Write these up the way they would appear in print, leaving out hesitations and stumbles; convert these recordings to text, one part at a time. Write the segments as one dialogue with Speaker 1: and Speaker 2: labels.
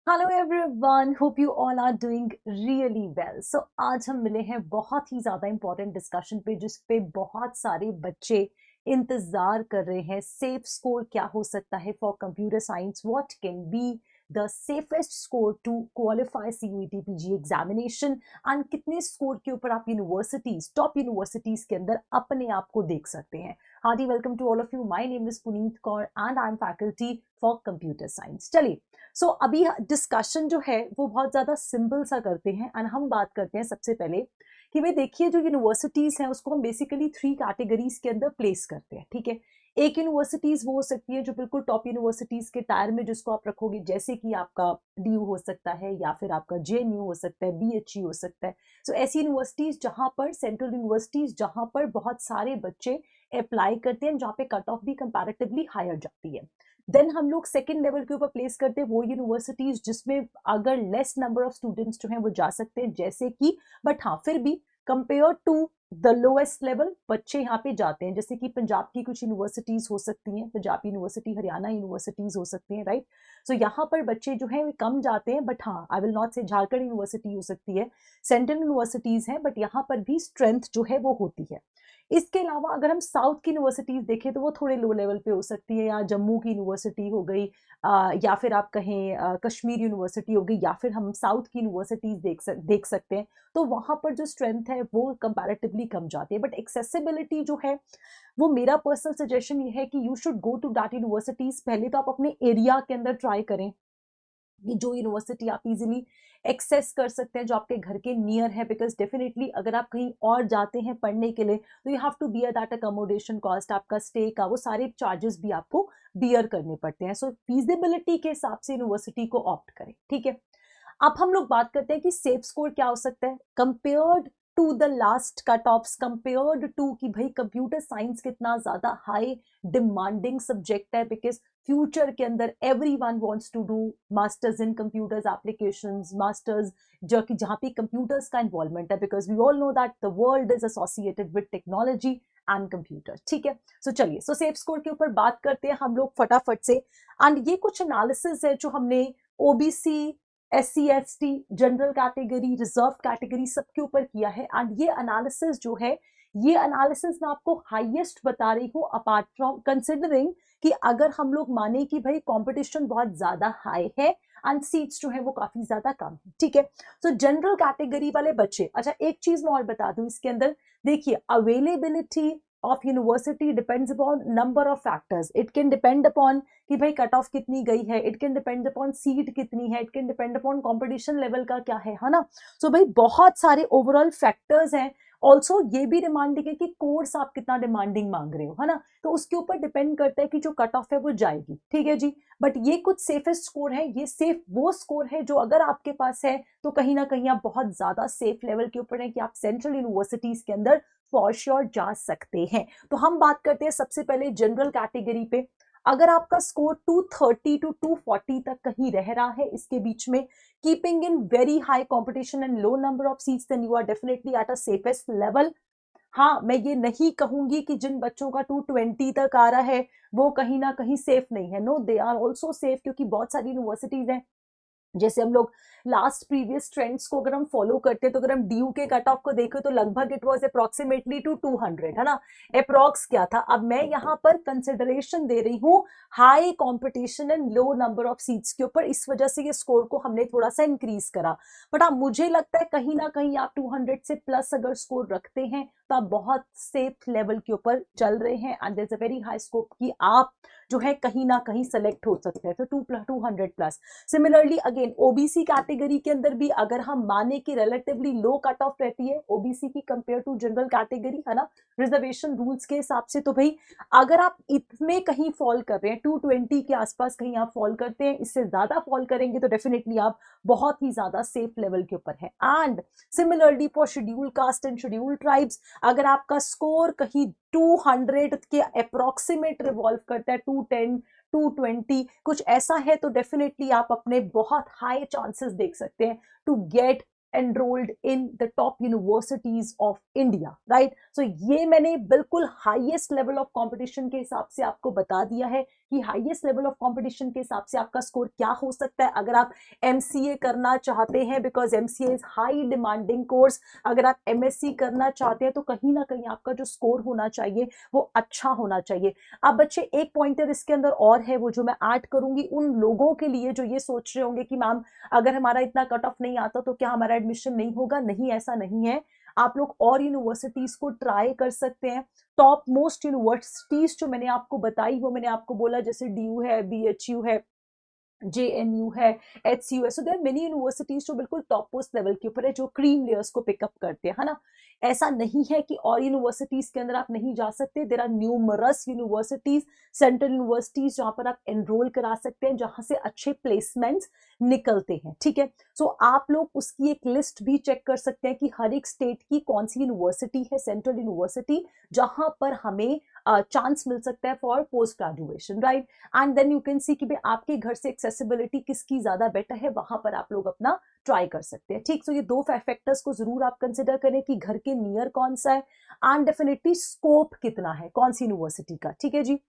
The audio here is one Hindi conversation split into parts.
Speaker 1: Hello everyone, hope you all are doing really well. So आज हम मिले हैं बहुत ही ज़्यादा इंपॉर्टेंट डिस्कशन पे, जिस पे बहुत सारे बच्चे इंतज़ार कर रहे हैं। सेफ स्कोर क्या हो सकता है for computer science? What can be the safest score to qualify CUET PG examination? And कितने स्कोर के ऊपर आप यूनिवर्सिटीज, टॉप यूनिवर्सिटीज के अंदर अपने आप को देख सकते हैं। Hearty welcome to all of you. My name is Puneet Kaur and I am faculty for computer science. चलिए, अभी डिस्कशन जो है वो बहुत ज्यादा सिंपल सा करते हैं एंड हम बात करते हैं सबसे पहले कि भाई देखिए, जो यूनिवर्सिटीज हैं उसको हम बेसिकली थ्री कैटेगरीज के अंदर प्लेस करते हैं। ठीक है, एक यूनिवर्सिटीज वो हो सकती है जो बिल्कुल टॉप यूनिवर्सिटीज के टायर में जिसको आप रखोगे, जैसे कि आपका डीयू हो सकता है या फिर आपका जेएनयू हो सकता है, बीएचयू हो सकता है। ऐसी यूनिवर्सिटीज जहां पर, सेंट्रल यूनिवर्सिटीज जहां पर बहुत सारे बच्चे अप्लाई करते हैं, जहाँ पे कट ऑफ भी कंपैरेटिवली हायर जाती है। देन हम लोग सेकेंड लेवल के ऊपर प्लेस करते हैं वो यूनिवर्सिटीज जिसमें अगर लेस नंबर ऑफ स्टूडेंट्स जो हैं वो जा सकते हैं, जैसे कि, बट हाँ फिर भी compare to the lowest level बच्चे यहाँ पे जाते हैं। जैसे कि पंजाब की कुछ यूनिवर्सिटीज हो सकती हैं, पंजाब यूनिवर्सिटी, हरियाणा यूनिवर्सिटीज हो सकती हैं, राइट। यहाँ पर बच्चे जो हैं कम जाते हैं, बट हाँ आई विल नॉट से झारखंड यूनिवर्सिटी हो सकती है, सेंट्रल यूनिवर्सिटीज हैं, बट यहाँ पर भी स्ट्रेंथ जो है वो होती है। इसके अलावा अगर हम साउथ की यूनिवर्सिटीज देखें तो वो थोड़े लो लेवल पे हो सकती है, या जम्मू की यूनिवर्सिटी हो गई, या फिर आप कहें कश्मीर यूनिवर्सिटी हो गई, या फिर हम साउथ की यूनिवर्सिटीज देख सकते हैं। तो वहां पर जो स्ट्रेंथ है वो कंपैरेटिवली कम जाती है, बट एक्सेसिबिलिटी जो है वो, मेरा पर्सनल सजेशन ये है कि you should go to that universities. पहले तो आप अपने एरिया के अंदर ट्राई करें कि जो यूनिवर्सिटी आप इजीली एक्सेस कर सकते हैं, जो आपके घर के नियर है, बिकॉज डेफिनेटली अगर आप कहीं और जाते हैं पढ़ने के लिए तो you have to bear that accommodation cost, आपका स्टे का वो सारे चार्जेस भी आपको बियर करने पड़ते हैं। फीजिबिलिटी के हिसाब से यूनिवर्सिटी को ऑप्ट करें। ठीक है, अब हम लोग बात करते हैं कि सेफ स्कोर क्या हो सकता है compared to the last cut offs, compared to कि भाई कंप्यूटर साइंस कितना ज्यादा हाई डिमांडिंग सब्जेक्ट है, बिकॉज फ्यूचर के अंदर everyone wants to do masters in computers applications, masters जो कि जहां पे कंप्यूटर्स का इन्वॉल्वमेंट है, because we all know that the world is associated with technology and computer. ठीक है, चलिए, सेफ स्कोर के ऊपर बात करते हैं हम लोग फटाफट से। एंड ये कुछ एनालिसिस है जो हमने OBC, SC ST, general category, reserve category सबके ऊपर किया है। एंड ये एनालिसिस जो है, ये एनालिसिस मैं आपको हाईएस्ट बता रही हूँ, अपार्ट फ्रॉम कंसिडरिंग कि अगर हम लोग माने कि भाई कंपटीशन बहुत ज्यादा हाई है एंड सीट्स जो है वो काफी ज्यादा कम है। ठीक है, जनरल कैटेगरी वाले बच्चे, अच्छा एक चीज मैं और बता दूं इसके अंदर, देखिए availability of university depends upon number of factors. It can depend upon कि भाई कट ऑफ कितनी गई है, it can depend upon seat कितनी है, it can depend upon competition level का क्या है ना। भाई बहुत सारे ओवरऑल फैक्टर्स हैं। ऑल्सो ये भी डिमांडिंग है कि कोर्स आप कितना डिमांडिंग मांग रहे हो, है ना, तो उसके ऊपर डिपेंड करता है कि जो कट ऑफ है वो जाएगी। ठीक है जी, बट ये कुछ सेफेस्ट स्कोर है। ये सेफ वो स्कोर है जो अगर आपके पास है तो कहीं ना कहीं आप बहुत ज्यादा सेफ लेवल के ऊपर है कि आप सेंट्रल यूनिवर्सिटीज के अंदर फॉर श्योर जा सकते हैं। तो हम बात करते हैं सबसे पहले जनरल कैटेगरी पे। अगर आपका स्कोर 230 टू 240 तक कहीं रह रहा है इसके बीच में, keeping in very high competition and low number of seats, then you are definitely at a safest level. हाँ, मैं ये नहीं कहूंगी कि जिन बच्चों का 220 तक आ रहा है वो कहीं ना कहीं सेफ नहीं है। No, they are also safe, क्योंकि बहुत सारी यूनिवर्सिटीज हैं, जैसे हम लोग लास्ट प्रीवियस ट्रेंड्स को अगर हम फॉलो करते हैं तो अगर हम ड्यू के कट ऑफ को देखें तो लगभग इट वाज अप्रोक्सीमेटली टू 200, है ना। अप्रोक्स क्या था, अब मैं यहाँ पर कंसिडरेशन दे रही हूँ high competition and low number of seats के ऊपर, इस वजह से ये स्कोर को हमने थोड़ा सा इंक्रीज करा। बट हाँ, मुझे लगता है कहीं ना कहीं आप 200 से प्लस अगर स्कोर रखते हैं तो आप बहुत सेफ लेवल के ऊपर चल रहे हैं and there is a very high scope कि आप जो है कहीं ना कहीं सेलेक्ट हो सकते हैं, तो 200 plus. Similarly again OBC category के अंदर भी अगर हम माने कि रिलेटिवली लो कट ऑफ रहती है ओबीसी की कंपेयर टू जनरल कैटेगरी, है ना, रिजर्वेशन रूल्स के हिसाब से, तो भाई अगर आप इसमें कहीं फॉल कर रहे हैं 220 के आसपास कहीं आप फॉल करते हैं, इससे ज्यादा फॉल करेंगे तो डेफिनेटली आप बहुत ही ज्यादा सेफ लेवल के ऊपर है। And similarly for schedule caste and schedule tribes, अगर आपका स्कोर कहीं 200 के अप्रोक्सीमेट रिवॉल्व करता है, 210 220 कुछ ऐसा है, तो डेफिनेटली आप अपने बहुत हाई चांसेस देख सकते हैं to get enrolled in the top universities of India, right. ये मैंने बिल्कुल हाईएस्ट लेवल ऑफ कंपटीशन के हिसाब से आपको बता दिया है कि हाईएस्ट लेवल ऑफ कंपटीशन के हिसाब से आपका स्कोर क्या हो सकता है। अगर आप एमसीए करना चाहते हैं, because MCA is high demanding course, अगर आप एमएससी करना चाहते हैं तो कहीं ना कहीं आपका जो स्कोर होना चाहिए वो अच्छा होना चाहिए। अब बच्चे एक पॉइंटर इसके अंदर और है, वो जो मैं ऐड करूंगी उन लोगों के लिए जो ये सोच रहे होंगे कि मैम अगर हमारा इतना कट ऑफ नहीं आता तो क्या हमारा एडमिशन नहीं होगा। नहीं, ऐसा नहीं है। आप लोग और यूनिवर्सिटीज को ट्राई कर सकते हैं। टॉप मोस्ट यूनिवर्सिटीज जो मैंने आपको बताई वो मैंने आपको बोला, जैसे डीयू है, बीएचयू है, JNU है, HCU है। सो देयर मेनी यूनिवर्सिटीज जो बिल्कुल टॉप मोस्ट लेवल के ऊपर है, जो क्रीम लेयर्स को पिकअप करते हैं, है ना। ऐसा नहीं है कि और यूनिवर्सिटीज के अंदर आप नहीं जा सकते। There are numerous universities, central universities जहां पर आप एनरोल करा सकते हैं, जहां से अच्छे प्लेसमेंट्स निकलते हैं, ठीक है। सो आप लोग उसकी एक लिस्ट भी चेक कर सकते हैं कि हर एक स्टेट की कौन सी यूनिवर्सिटी है, सेंट्रल यूनिवर्सिटी, जहां पर हमें चांस मिल सकता है for post graduation, right. And then you can see कि भाई आपके घर से एक्सेसिबिलिटी किसकी ज्यादा बेटर है, वहां पर आप लोग अपना ट्राई कर सकते हैं, ठीक। सो ये दो फैक्टर्स को जरूर आप कंसिडर करें कि घर के नियर कौन सा है, एंड डेफिनेटली स्कोप कितना है कौन सी यूनिवर्सिटी का, ठीक है जी।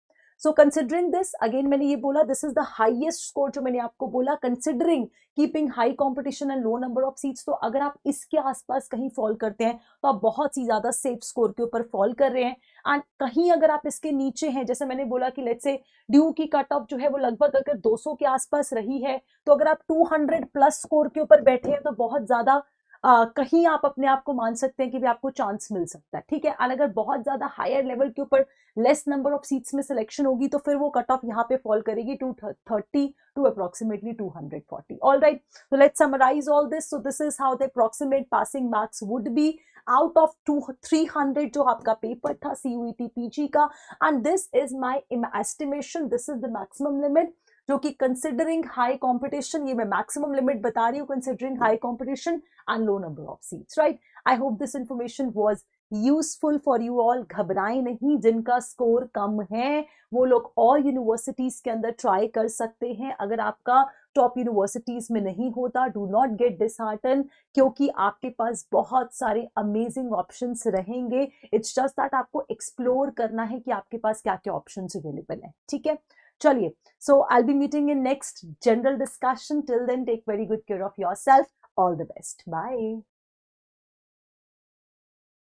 Speaker 1: सो कंसिडरिंग दिस, अगेन मैंने ये बोला this is the highest score जो मैंने आपको बोला, considering keeping high competition and low number of seats. तो अगर आप इसके आसपास कहीं फॉल करते हैं तो आप बहुत ही ज्यादा सेफ स्कोर के ऊपर फॉल कर रहे हैं। एंड कहीं अगर आप इसके नीचे हैं, जैसे मैंने बोला कि लेट्स से ड्यू की कट ऑफ जो है वो लगभग अगर 200 के आसपास रही है, तो अगर आप 200 प्लस स्कोर के ऊपर बैठे हैं तो बहुत ज्यादा कहीं आप अपने आप को मान सकते हैं कि भी आपको चांस मिल सकता है, ठीक है। और अगर बहुत ज्यादा हायर लेवल के ऊपर लेस नंबर ऑफ सीट्स में सिलेक्शन होगी तो फिर वो कट ऑफ यहाँ पे फॉल करेगी 230 to approximately 240। All right, so let's summarize all this. So this is how the approximate passing marks would be out of 300 जो आपका पेपर था CUET PG का, and this is my estimation, this is the maximum limit, जो कि कंसिडरिंग हाई कंपटीशन, ये मैं मैक्सिमम लिमिट बता रही हूँ, considering high competition and low number of seats, right. I hope this information was useful for you all. घबराएं नहीं, जिनका स्कोर कम है वो लोग और यूनिवर्सिटीज के अंदर ट्राई कर सकते हैं। अगर आपका टॉप यूनिवर्सिटीज में नहीं होता, डू नॉट गेट डिसहार्टन, क्योंकि आपके पास बहुत सारे अमेजिंग ऑप्शंस रहेंगे। इट्स जस्ट दैट आपको एक्सप्लोर करना है कि आपके पास क्या क्या ऑप्शंस अवेलेबल है, ठीक है। चलिए, so I'll be meeting in next general discussion. Till then, take very good care of yourself. All the best. Bye.